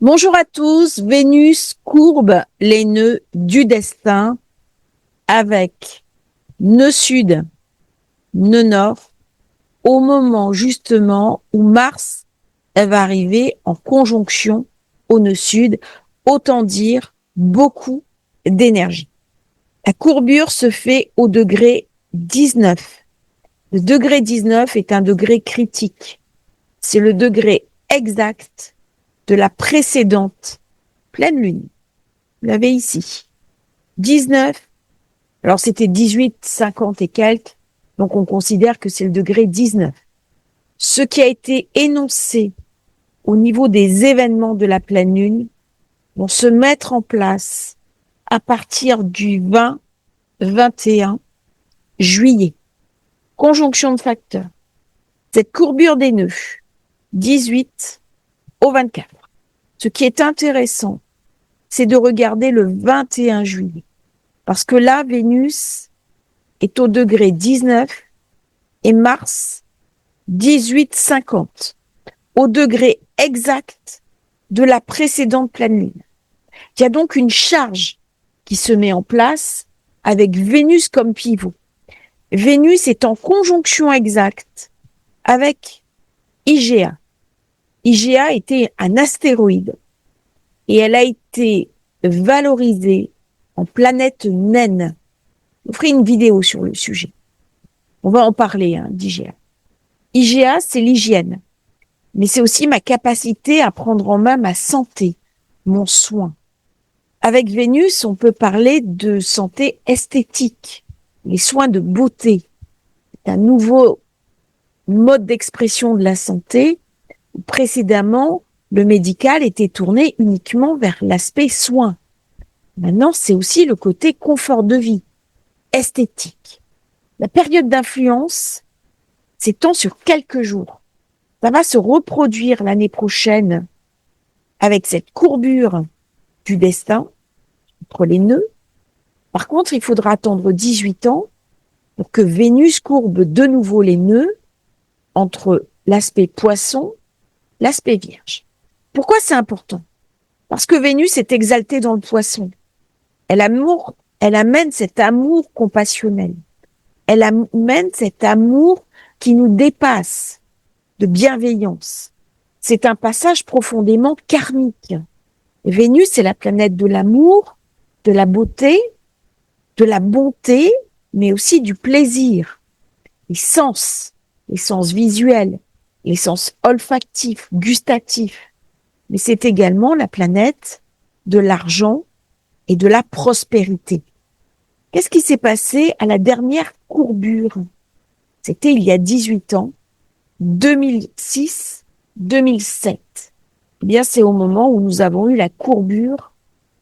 Bonjour à tous, Vénus courbe les nœuds du destin avec nœud sud, nœud nord, au moment justement où Mars elle va arriver en conjonction au nœud sud, autant dire beaucoup d'énergie. La courbure se fait au degré 19. Le degré 19 est un degré critique. C'est le degré exact de la précédente pleine lune. Vous l'avez ici. 19, alors c'était 18, 50 et quelques, donc on considère que c'est le degré 19. Ce qui a été énoncé au niveau des événements de la pleine lune vont se mettre en place à partir du 20-21 juillet. Conjonction de facteurs. Cette courbure des nœuds, 18 au 24. Ce qui est intéressant, c'est de regarder le 21 juillet. Parce que là, Vénus est au degré 19 et Mars 18,50, au degré exact de la précédente pleine lune. Il y a donc une charge qui se met en place avec Vénus comme pivot. Vénus est en conjonction exacte avec IGA. IGA était un astéroïde et elle a été valorisée en planète naine. Je vous ferai une vidéo sur le sujet. On va en parler d'IGA. IGA, c'est l'hygiène, mais c'est aussi ma capacité à prendre en main ma santé, mon soin. Avec Vénus, on peut parler de santé esthétique, les soins de beauté. C'est un nouveau mode d'expression de la santé. Précédemment, le médical était tourné uniquement vers l'aspect soin. Maintenant, c'est aussi le côté confort de vie, esthétique. La période d'influence s'étend sur quelques jours. Ça va se reproduire l'année prochaine avec cette courbure du destin entre les nœuds. Par contre, il faudra attendre 18 ans pour que Vénus courbe de nouveau les nœuds entre l'aspect poisson, l'aspect vierge. Pourquoi c'est important? Parce que Vénus est exaltée dans le poisson. Elle amène cet amour compassionnel. Elle amène cet amour qui nous dépasse, de bienveillance. C'est un passage profondément karmique. Vénus est la planète de l'amour, de la beauté, de la bonté, mais aussi du plaisir. Les sens visuels, les sens olfactifs, gustatifs. Mais c'est également la planète de l'argent et de la prospérité. Qu'est-ce qui s'est passé à la dernière courbure? C'était il y a 18 ans, 2006-2007. Eh bien, c'est au moment où nous avons eu la courbure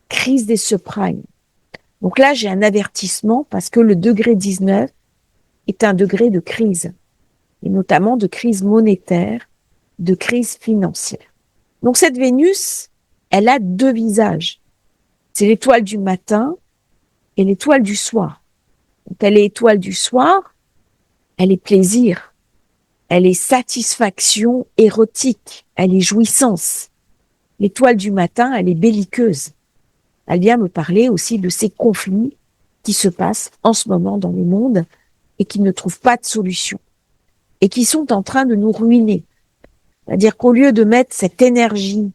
crise des subprimes. Donc là, j'ai un avertissement parce que le degré 19 est un degré de crise, et notamment de crise monétaire, de crise financière. Donc cette Vénus, elle a deux visages. C'est l'étoile du matin et l'étoile du soir. Donc elle est étoile du soir, elle est plaisir, elle est satisfaction érotique, elle est jouissance. L'étoile du matin, elle est belliqueuse. Elle vient me parler aussi de ces conflits qui se passent en ce moment dans le monde et qui ne trouvent pas de solution et qui sont en train de nous ruiner. C'est-à-dire qu'au lieu de mettre cette énergie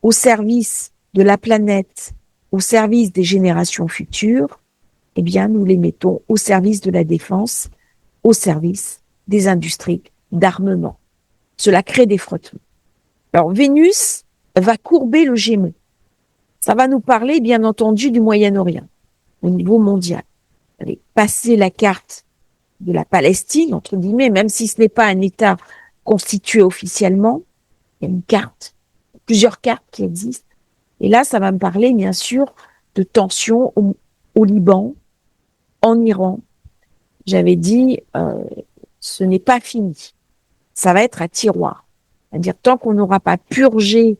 au service de la planète, au service des générations futures, eh bien, nous les mettons au service de la défense, au service des industries d'armement. Cela crée des frottements. Alors, Vénus va courber le Gémeaux. Ça va nous parler, bien entendu, du Moyen-Orient, au niveau mondial. Allez, passer la carte de la Palestine, entre guillemets, même si ce n'est pas un État constitué officiellement, il y a une carte, plusieurs cartes qui existent. Et là, ça va me parler, bien sûr, de tensions au Liban, en Iran. J'avais dit, ce n'est pas fini. Ça va être un tiroir. C'est-à-dire, tant qu'on n'aura pas purgé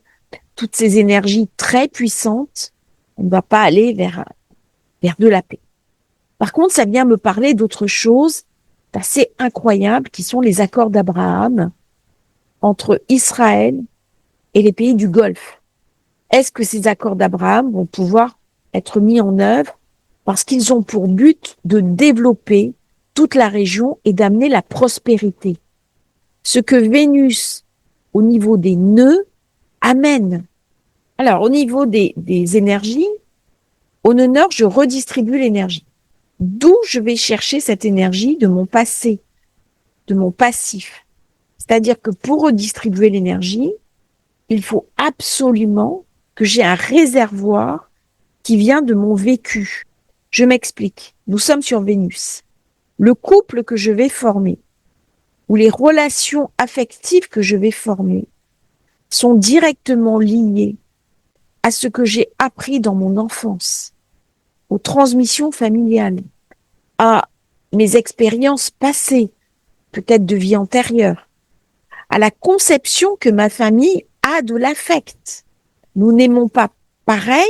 toutes ces énergies très puissantes, on ne va pas aller vers de la paix. Par contre, ça vient me parler d'autre chose d'assez incroyable, qui sont les accords d'Abraham entre Israël et les pays du Golfe. Est-ce que ces accords d'Abraham vont pouvoir être mis en œuvre parce qu'ils ont pour but de développer toute la région et d'amener la prospérité? Ce que Vénus, au niveau des nœuds, amène. Alors, au niveau des énergies, au nœud nord, je redistribue l'énergie. D'où je vais chercher cette énergie de mon passé, de mon passif. C'est-à-dire que pour redistribuer l'énergie, il faut absolument que j'ai un réservoir qui vient de mon vécu. Je m'explique. Nous sommes sur Vénus. Le couple que je vais former ou les relations affectives que je vais former sont directement liées à ce que j'ai appris dans mon enfance, aux transmissions familiales, à mes expériences passées, peut-être de vie antérieure, à la conception que ma famille a de l'affect. Nous n'aimons pas pareil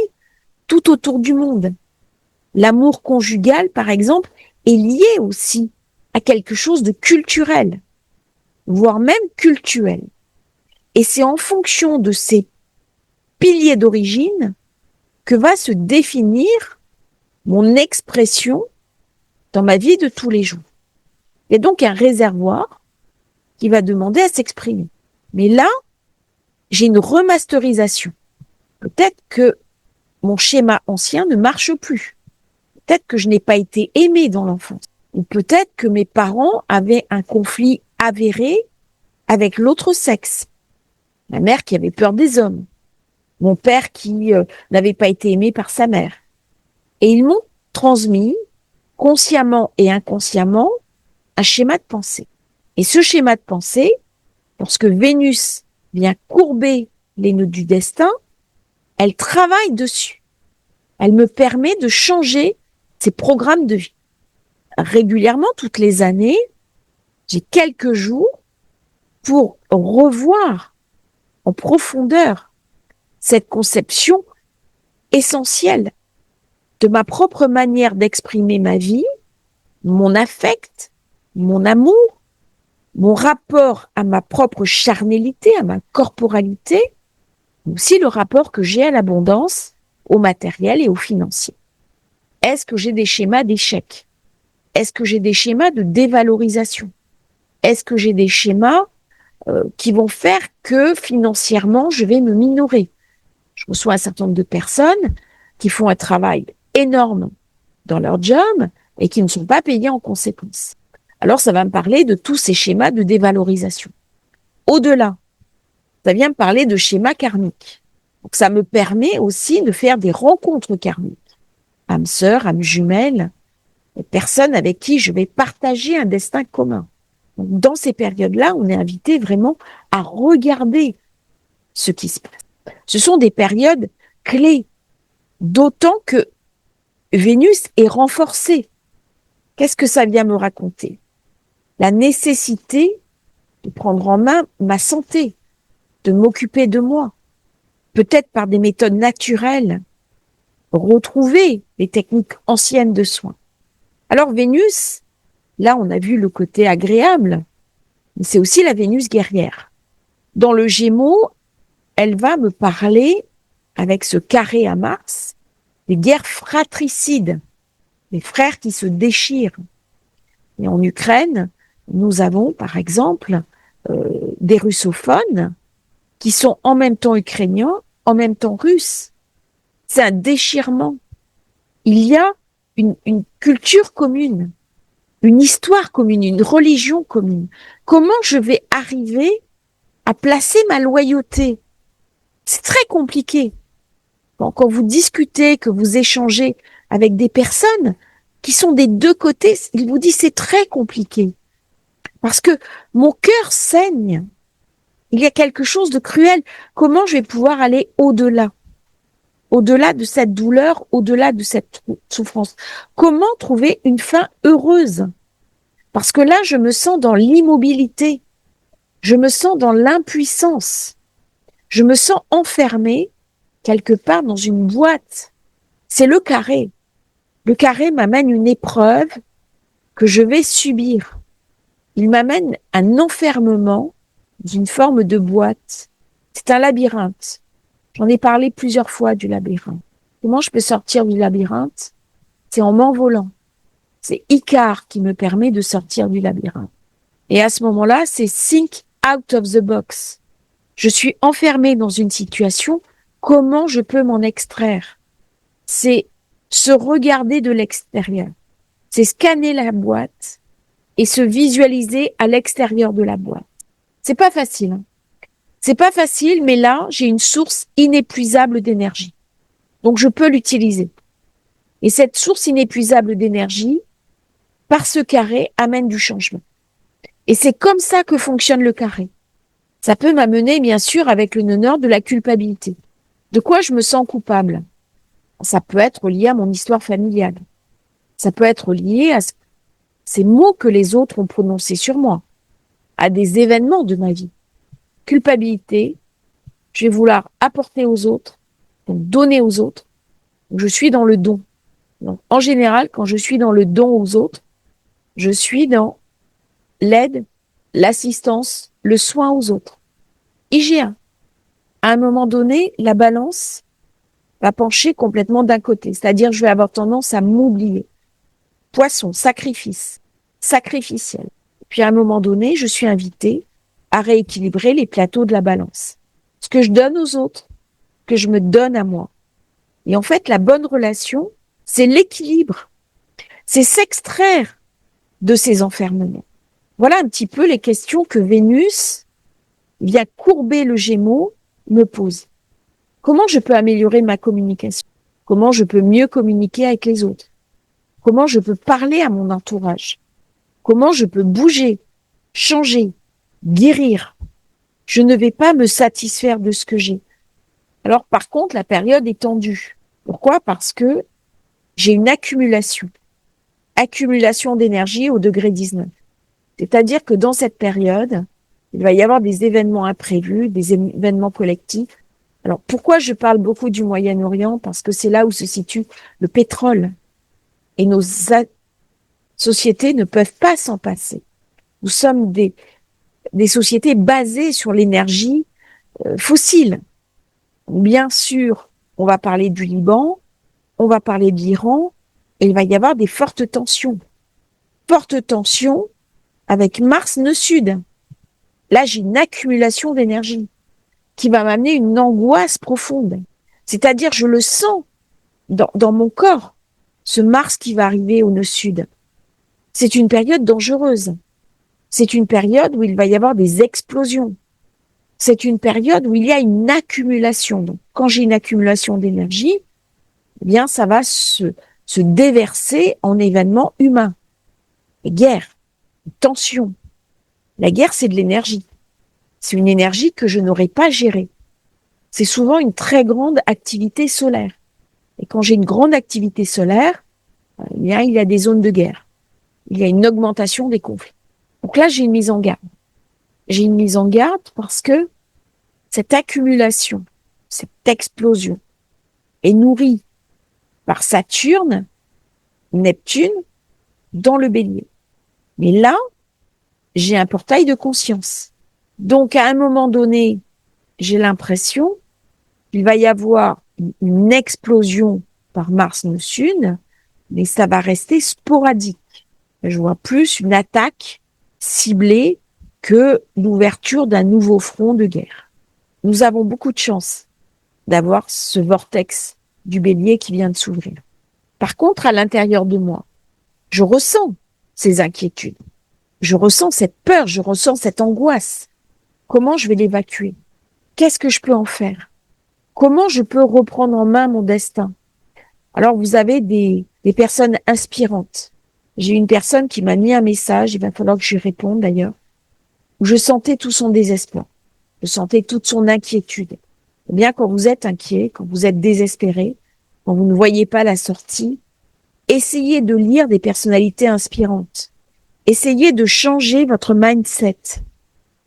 tout autour du monde. L'amour conjugal, par exemple, est lié aussi à quelque chose de culturel, voire même cultuel. Et c'est en fonction de ces piliers d'origine que va se définir mon expression dans ma vie de tous les jours. Il y a donc un réservoir qui va demander à s'exprimer. Mais là, j'ai une remasterisation. Peut-être que mon schéma ancien ne marche plus. Peut-être que je n'ai pas été aimée dans l'enfance. Ou peut-être que mes parents avaient un conflit avéré avec l'autre sexe. Ma mère qui avait peur des hommes. Mon père qui n'avait pas été aimé par sa mère. Et ils m'ont transmis, consciemment et inconsciemment, un schéma de pensée. Et ce schéma de pensée, lorsque Vénus vient courber les nœuds du destin, elle travaille dessus. Elle me permet de changer ces programmes de vie. Régulièrement, toutes les années, j'ai quelques jours pour revoir en profondeur cette conception essentielle de ma propre manière d'exprimer ma vie, mon affect, mon amour, mon rapport à ma propre charnalité, à ma corporalité, mais aussi le rapport que j'ai à l'abondance, au matériel et au financier. Est-ce que j'ai des schémas d'échec? Est-ce que j'ai des schémas de dévalorisation? Est-ce que j'ai des schémas qui vont faire que financièrement, je vais me minorer? Je reçois un certain nombre de personnes qui font un travail énorme dans leur job et qui ne sont pas payées en conséquence. Alors, ça va me parler de tous ces schémas de dévalorisation. Au-delà, ça vient me parler de schémas karmiques. Donc, ça me permet aussi de faire des rencontres karmiques. Âme sœur, âme jumelle, des personnes avec qui je vais partager un destin commun. Donc, dans ces périodes-là, on est invité vraiment à regarder ce qui se passe. Ce sont des périodes clés, d'autant que Vénus est renforcée. Qu'est-ce que ça vient me raconter? La nécessité de prendre en main ma santé, de m'occuper de moi, peut-être par des méthodes naturelles, retrouver les techniques anciennes de soins. Alors Vénus, là on a vu le côté agréable, mais c'est aussi la Vénus guerrière. Dans le Gémeaux, elle va me parler, avec ce carré à Mars, des guerres fratricides, des frères qui se déchirent. Et en Ukraine, nous avons par exemple des russophones qui sont en même temps ukrainiens, en même temps russes. C'est un déchirement. Il y a une culture commune, une histoire commune, une religion commune. Comment je vais arriver à placer ma loyauté? C'est très compliqué. Quand vous discutez, que vous échangez avec des personnes qui sont des deux côtés, ils vous disent c'est très compliqué. Parce que mon cœur saigne. Il y a quelque chose de cruel. Comment je vais pouvoir aller au-delà? Au-delà de cette douleur, au-delà de cette souffrance. Comment trouver une fin heureuse? Parce que là, je me sens dans l'immobilité. Je me sens dans l'impuissance. Je me sens enfermée quelque part dans une boîte. C'est le carré. Le carré m'amène une épreuve que je vais subir. Il m'amène un enfermement dans une forme de boîte. C'est un labyrinthe. J'en ai parlé plusieurs fois du labyrinthe. Comment je peux sortir du labyrinthe? C'est en m'envolant. C'est Icare qui me permet de sortir du labyrinthe. Et à ce moment-là, c'est think out of the box. Je suis enfermée dans une situation, comment je peux m'en extraire? C'est se regarder de l'extérieur. C'est scanner la boîte et se visualiser à l'extérieur de la boîte. C'est pas facile. Hein. C'est pas facile, mais là, j'ai une source inépuisable d'énergie. Donc, je peux l'utiliser. Et cette source inépuisable d'énergie, par ce carré, amène du changement. Et c'est comme ça que fonctionne le carré. Ça peut m'amener, bien sûr, avec le nœud nord de la culpabilité. De quoi je me sens coupable? Ça peut être lié à mon histoire familiale. Ça peut être lié à ces mots que les autres ont prononcés sur moi, à des événements de ma vie. Culpabilité, je vais vouloir apporter aux autres, donc donner aux autres. Donc je suis dans le don. Donc, en général, quand je suis dans le don aux autres, je suis dans l'aide, l'assistance, le soin aux autres. IGA. À un moment donné, la balance va pencher complètement d'un côté. C'est-à-dire, je vais avoir tendance à m'oublier. Poisson, sacrifice, sacrificiel. Puis à un moment donné, je suis invitée à rééquilibrer les plateaux de la balance. Ce que je donne aux autres, que je me donne à moi. Et en fait, la bonne relation, c'est l'équilibre. C'est s'extraire de ces enfermements. Voilà un petit peu les questions que Vénus, via courber le Gémeaux, me pose. Comment je peux améliorer ma communication? Comment je peux mieux communiquer avec les autres? Comment je peux parler à mon entourage? Comment je peux bouger, changer, guérir? Je ne vais pas me satisfaire de ce que j'ai. Alors, par contre, la période est tendue. Pourquoi? Parce que j'ai une accumulation d'énergie au degré 19. C'est-à-dire que dans cette période, il va y avoir des événements imprévus, des événements collectifs. Alors, pourquoi je parle beaucoup du Moyen-Orient? Parce que c'est là où se situe le pétrole. Et nos sociétés ne peuvent pas s'en passer. Nous sommes des sociétés basées sur l'énergie fossile. Bien sûr, on va parler du Liban, on va parler de l'Iran, et il va y avoir des fortes tensions. Fortes tensions avec Mars nœud sud. Là, j'ai une accumulation d'énergie qui va m'amener une angoisse profonde. C'est-à-dire, je le sens dans mon corps, ce Mars qui va arriver au nœud sud. C'est une période dangereuse. C'est une période où il va y avoir des explosions. C'est une période où il y a une accumulation. Donc, quand j'ai une accumulation d'énergie, eh bien, ça va se déverser en événements humains. Et guerre, tension. La guerre, c'est de l'énergie. C'est une énergie que je n'aurais pas gérée. C'est souvent une très grande activité solaire. Et quand j'ai une grande activité solaire, eh bien, il y a des zones de guerre. Il y a une augmentation des conflits. Donc là, j'ai une mise en garde. J'ai une mise en garde parce que cette accumulation, cette explosion est nourrie par Saturne, Neptune, dans le Bélier. Mais là, j'ai un portail de conscience. Donc, à un moment donné, j'ai l'impression qu'il va y avoir une explosion par Mars nœud sud, mais ça va rester sporadique. Je vois plus une attaque ciblée que l'ouverture d'un nouveau front de guerre. Nous avons beaucoup de chance d'avoir ce vortex du Bélier qui vient de s'ouvrir. Par contre, à l'intérieur de moi, je ressens ces inquiétudes. Je ressens cette peur, je ressens cette angoisse. Comment je vais l'évacuer? Qu'est-ce que je peux en faire? Comment je peux reprendre en main mon destin? Alors, vous avez des personnes inspirantes. J'ai une personne qui m'a mis un message, il va falloir que je lui réponde d'ailleurs, où je sentais tout son désespoir. Je sentais toute son inquiétude. Eh bien, quand vous êtes inquiet, quand vous êtes désespéré, quand vous ne voyez pas la sortie, essayez de lire des personnalités inspirantes. Essayez de changer votre mindset,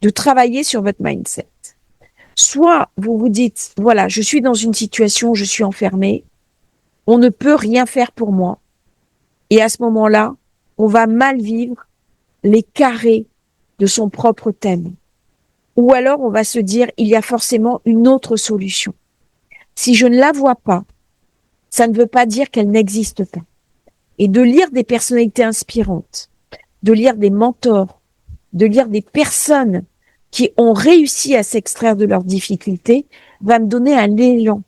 de travailler sur votre mindset. Soit vous vous dites, voilà, je suis dans une situation, je suis enfermé, on ne peut rien faire pour moi. Et à ce moment-là, on va mal vivre les carrés de son propre thème. Ou alors on va se dire, il y a forcément une autre solution. Si je ne la vois pas, ça ne veut pas dire qu'elle n'existe pas. Et de lire des personnalités inspirantes, de lire des mentors, de lire des personnes qui ont réussi à s'extraire de leurs difficultés, va me donner un élan.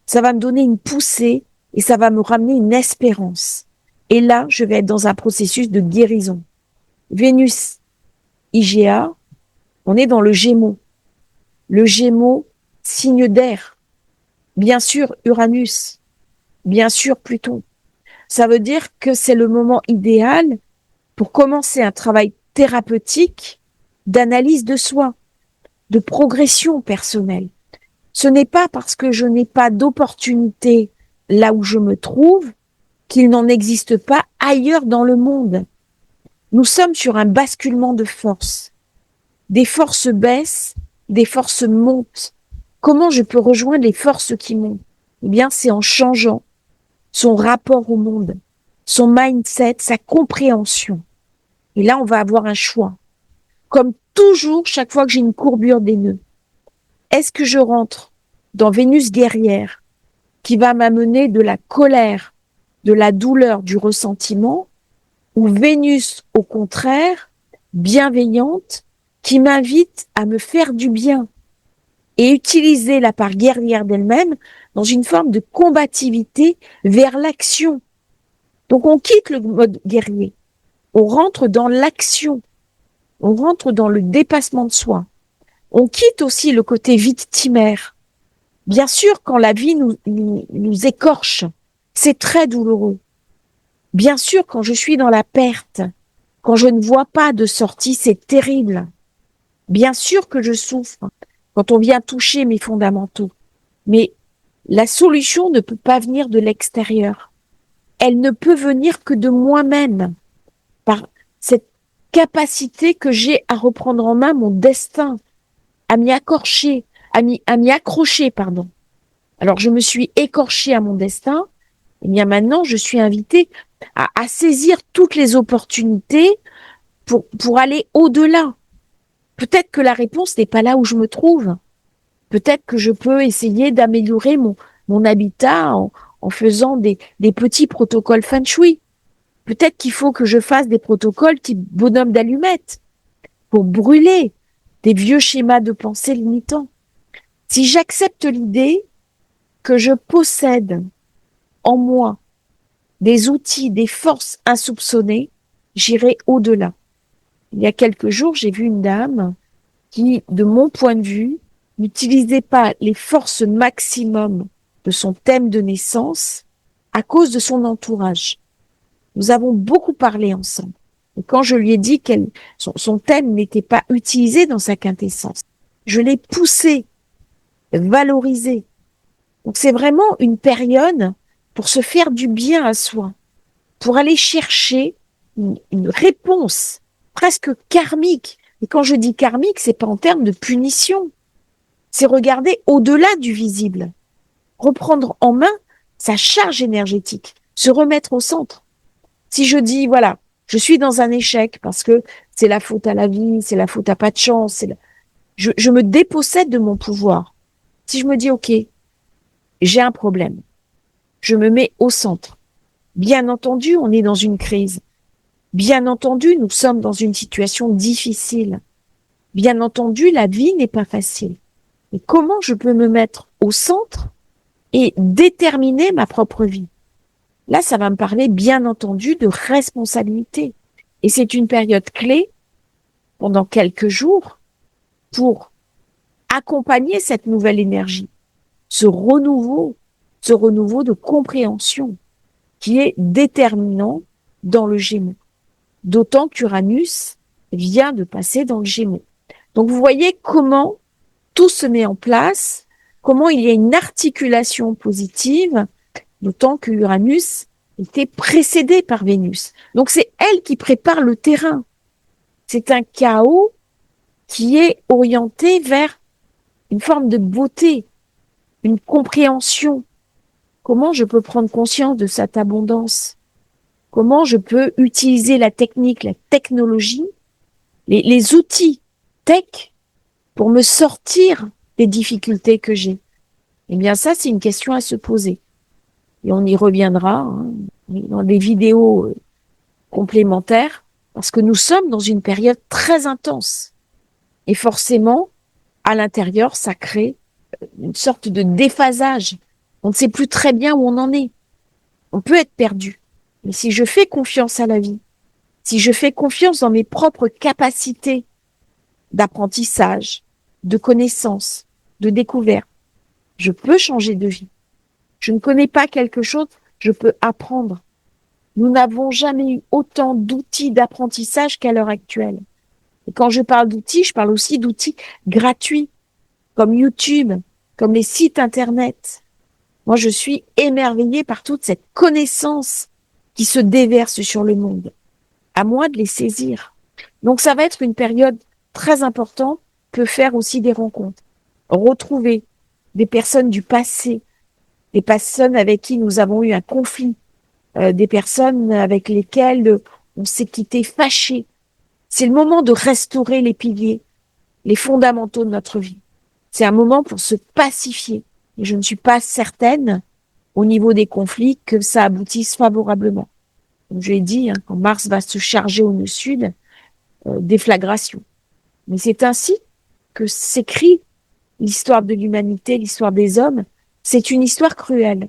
Ça va me donner une poussée et ça va me ramener une espérance. Et là, je vais être dans un processus de guérison. Vénus, IGA, on est dans le Gémeaux. Le Gémeaux, signe d'air. Bien sûr, Uranus. Bien sûr, Pluton. Ça veut dire que c'est le moment idéal pour commencer un travail thérapeutique d'analyse de soi, de progression personnelle. Ce n'est pas parce que je n'ai pas d'opportunité là où je me trouve qu'il n'en existe pas ailleurs dans le monde. Nous sommes sur un basculement de force. Des forces baissent, des forces montent. Comment je peux rejoindre les forces qui montent? Eh bien, c'est en changeant son rapport au monde, son mindset, sa compréhension. Et là, on va avoir un choix. Comme toujours, chaque fois que j'ai une courbure des nœuds, est-ce que je rentre dans Vénus guerrière qui va m'amener de la colère, de la douleur, du ressentiment, ou Vénus, au contraire, bienveillante, qui m'invite à me faire du bien et utiliser la part guerrière d'elle-même dans une forme de combativité vers l'action. Donc on quitte le mode guerrier, on rentre dans l'action, on rentre dans le dépassement de soi. On quitte aussi le côté victimaire. Bien sûr, quand la vie nous écorche, c'est très douloureux. Bien sûr, quand je suis dans la perte, quand je ne vois pas de sortie, c'est terrible. Bien sûr que je souffre quand on vient toucher mes fondamentaux. Mais la solution ne peut pas venir de l'extérieur. Elle ne peut venir que de moi-même, par cette capacité que j'ai à reprendre en main mon destin, à m'y accrocher, pardon. Alors, je me suis écorchée à mon destin. Et bien maintenant, je suis invitée à saisir toutes les opportunités pour aller au-delà. Peut-être que la réponse n'est pas là où je me trouve. Peut-être que je peux essayer d'améliorer mon habitat en faisant des petits protocoles feng shui. Peut-être qu'il faut que je fasse des protocoles type bonhomme d'allumette pour brûler des vieux schémas de pensée limitants. Si j'accepte l'idée que je possède en moi des outils, des forces insoupçonnées, j'irai au-delà. Il y a quelques jours, j'ai vu une dame qui, de mon point de vue, n'utilisait pas les forces maximum de son thème de naissance à cause de son entourage. Nous avons beaucoup parlé ensemble. Et quand je lui ai dit que son thème n'était pas utilisé dans sa quintessence, je l'ai poussé, valorisé. Donc c'est vraiment une période pour se faire du bien à soi, pour aller chercher une réponse presque karmique. Et quand je dis karmique, c'est pas en termes de punition. C'est regarder au-delà du visible. Reprendre en main sa charge énergétique. Se remettre au centre. Si je dis, voilà, je suis dans un échec parce que c'est la faute à la vie, c'est la faute à pas de chance, je me dépossède de mon pouvoir. Si je me dis, OK, j'ai un problème, je me mets au centre. Bien entendu, on est dans une crise. Bien entendu, nous sommes dans une situation difficile. Bien entendu, la vie n'est pas facile. Mais comment je peux me mettre au centre et déterminer ma propre vie? Là, ça va me parler, bien entendu, de responsabilité. Et c'est une période clé pendant quelques jours pour accompagner cette nouvelle énergie, ce renouveau de compréhension qui est déterminant dans le Gémeaux. D'autant qu'Uranus vient de passer dans le Gémeaux. Donc, vous voyez comment tout se met en place, comment il y a une articulation positive, d'autant que Uranus était précédé par Vénus. Donc, c'est elle qui prépare le terrain. C'est un chaos qui est orienté vers une forme de beauté, une compréhension. Comment je peux prendre conscience de cette abondance? Comment je peux utiliser la technique, la technologie, les outils tech pour me sortir des difficultés que j'ai? Eh bien, ça, c'est une question à se poser. Et on y reviendra dans des vidéos complémentaires, parce que nous sommes dans une période très intense. Et forcément, à l'intérieur, ça crée une sorte de déphasage. On ne sait plus très bien où on en est. On peut être perdu. Mais si je fais confiance à la vie, si je fais confiance dans mes propres capacités d'apprentissage, de connaissance, de découverte, je peux changer de vie. Je ne connais pas quelque chose, je peux apprendre. Nous n'avons jamais eu autant d'outils d'apprentissage qu'à l'heure actuelle. Et quand je parle d'outils, je parle aussi d'outils gratuits, comme YouTube, comme les sites Internet. Moi, je suis émerveillée par toute cette connaissance qui se déverse sur le monde. À moi de les saisir. Donc, ça va être une période très importante, peut faire aussi des rencontres. Retrouver des personnes du passé, des personnes avec qui nous avons eu un conflit, des personnes avec lesquelles on s'est quitté fâché. C'est le moment de restaurer les piliers, les fondamentaux de notre vie. C'est un moment pour se pacifier. Et je ne suis pas certaine, au niveau des conflits, que ça aboutisse favorablement. Comme je l'ai dit, quand Mars va se charger au nœud sud, déflagration. Mais c'est ainsi que s'écrit l'histoire de l'humanité, l'histoire des hommes. C'est une histoire cruelle.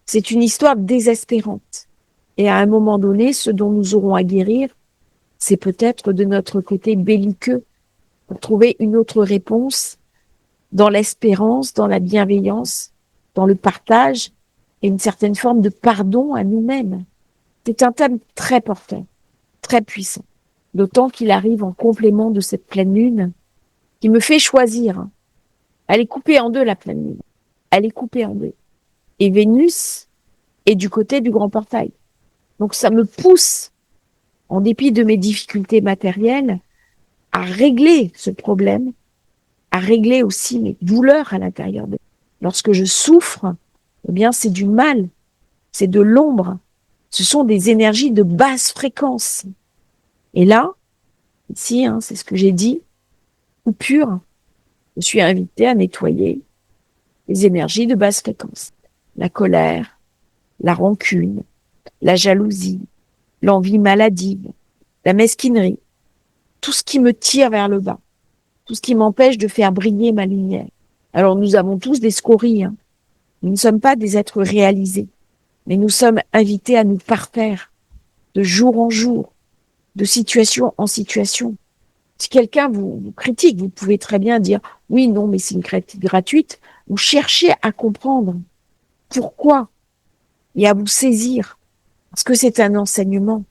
C'est une histoire désespérante. Et à un moment donné, ce dont nous aurons à guérir, c'est peut-être de notre côté belliqueux pour trouver une autre réponse dans l'espérance, dans la bienveillance, dans le partage et une certaine forme de pardon à nous-mêmes. C'est un thème très porteur, très puissant, d'autant qu'il arrive en complément de cette pleine lune qui me fait choisir. Elle est coupée en deux, la pleine lune. Elle est coupée en deux. Et Vénus est du côté du grand portail. Donc ça me pousse, en dépit de mes difficultés matérielles, à régler ce problème, à régler aussi mes douleurs à l'intérieur de moi. Lorsque je souffre, eh bien, c'est du mal, c'est de l'ombre. Ce sont des énergies de basse fréquence. Et là, ici, c'est ce que j'ai dit, coupure, je suis invitée à nettoyer les énergies de basse fréquence. La colère, la rancune, la jalousie, l'envie maladive, la mesquinerie, tout ce qui me tire vers le bas, tout ce qui m'empêche de faire briller ma lumière. Alors nous avons tous des scories, Nous ne sommes pas des êtres réalisés, mais nous sommes invités à nous parfaire de jour en jour, de situation en situation. Si quelqu'un vous critique, vous pouvez très bien dire « oui, non, mais c'est une critique gratuite ». Vous cherchez à comprendre pourquoi et à vous saisir, parce que c'est un enseignement.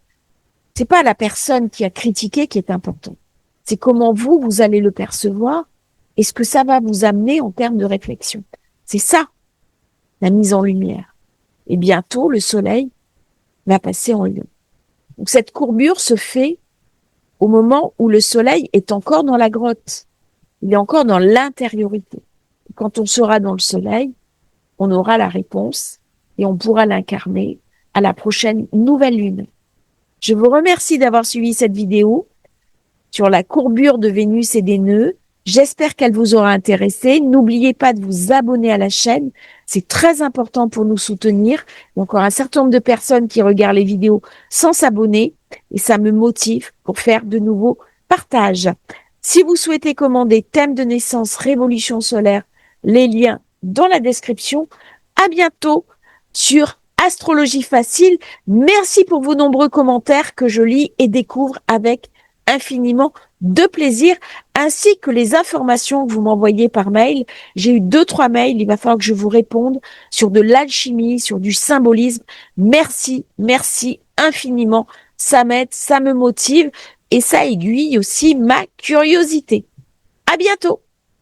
C'est pas la personne qui a critiqué qui est important. C'est comment vous allez le percevoir et ce que ça va vous amener en termes de réflexion. C'est ça, la mise en lumière. Et bientôt, le soleil va passer en Lion. Donc cette courbure se fait au moment où le soleil est encore dans la grotte. Il est encore dans l'intériorité. Quand on sera dans le soleil, on aura la réponse et on pourra l'incarner à la prochaine nouvelle lune. Je vous remercie d'avoir suivi cette vidéo sur la courbure de Vénus et des nœuds. J'espère qu'elle vous aura intéressé. N'oubliez pas de vous abonner à la chaîne. C'est très important pour nous soutenir. Il y a encore un certain nombre de personnes qui regardent les vidéos sans s'abonner et ça me motive pour faire de nouveaux partages. Si vous souhaitez commander thème de naissance, révolution solaire, les liens dans la description. À bientôt sur Astrologie Facile. Merci pour vos nombreux commentaires que je lis et découvre avec infiniment de plaisir, ainsi que les informations que vous m'envoyez par mail. J'ai eu 2-3 mails, il va falloir que je vous réponde sur de l'alchimie, sur du symbolisme. Merci infiniment. Ça m'aide, ça me motive et ça aiguille aussi ma curiosité. À bientôt!